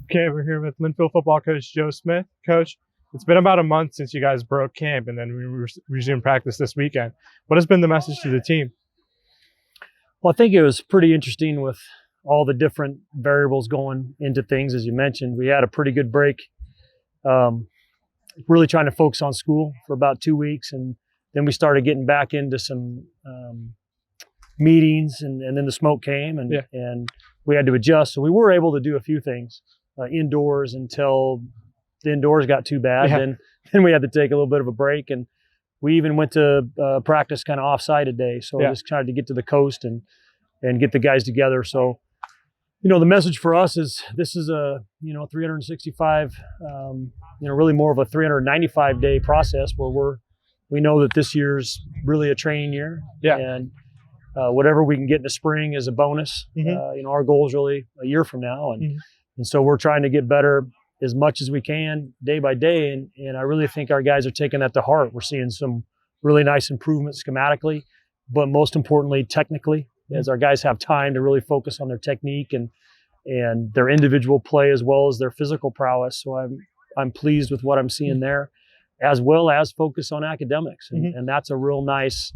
Okay, we're here with Linfield football coach Joe Smith. Coach, it's been about a month since you guys broke camp, and then we resumed practice this weekend. What has been the message to the team? Well, I think it was pretty interesting with all the different variables going into things. As you mentioned, we had a pretty good break. Really trying to focus on school for about 2 weeks, and then we started getting back into some meetings, and then the smoke came, and we had to adjust. So we were able to do a few things indoors until the indoors got too bad. Then we had to take a little bit of a break, and we even went to practice kind of off-site a day. So I just tried to get to the coast and get the guys together. So, the message for us is this is a 365, really more of a 395-day process where we know that this year's really a training year. And whatever we can get in the spring is a bonus. Our goal is really a year from now, and so we're trying to get better as much as we can day by day. And I really think our guys are taking that to heart. We're seeing some really nice improvements schematically, but most importantly, technically, as our guys have time to really focus on their technique and their individual play as well as their physical prowess. So I'm pleased with what I'm seeing there, as well as focus on academics. And that's a real nice,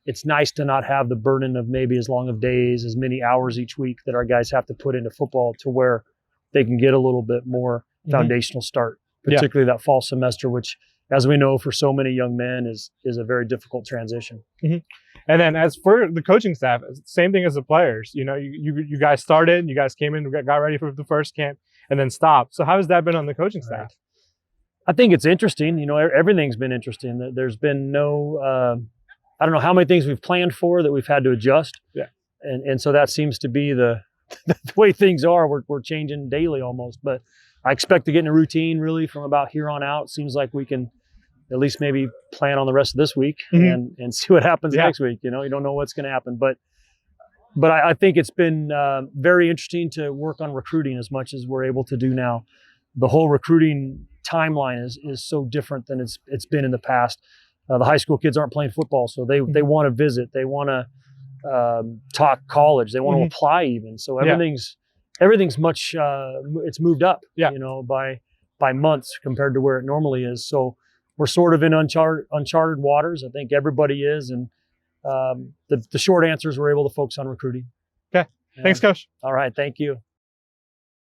it's nice to not have the burden of maybe as long of days, as many hours each week that our guys have to put into football, to where they can get a little bit more foundational start, particularly that fall semester, which, as we know, for so many young men is a very difficult transition. And then as for the coaching staff, same thing as the players. You guys started, you guys came in, got ready for the first camp, and then stopped. So how has that been on the coaching staff? I think it's interesting. Everything's been interesting. There's been no, I don't know how many things we've planned for that we've had to adjust. And so that seems to be the way things are. We're changing daily almost, but I expect to get in a routine really from about here on out. Seems like we can at least maybe plan on the rest of this week and see what happens next week. You don't know what's going to happen, but I think it's been very interesting to work on recruiting as much as we're able to do now. The whole recruiting timeline is so different than it's been in the past. The high school kids aren't playing football, so they want to visit, they want to talk college, they want to apply even. So everything's much it's moved up, by months compared to where it normally is. So we're sort of in uncharted waters. I think everybody is, and the short answer is we're able to focus on recruiting. Okay, thanks, Coach. All right, thank you.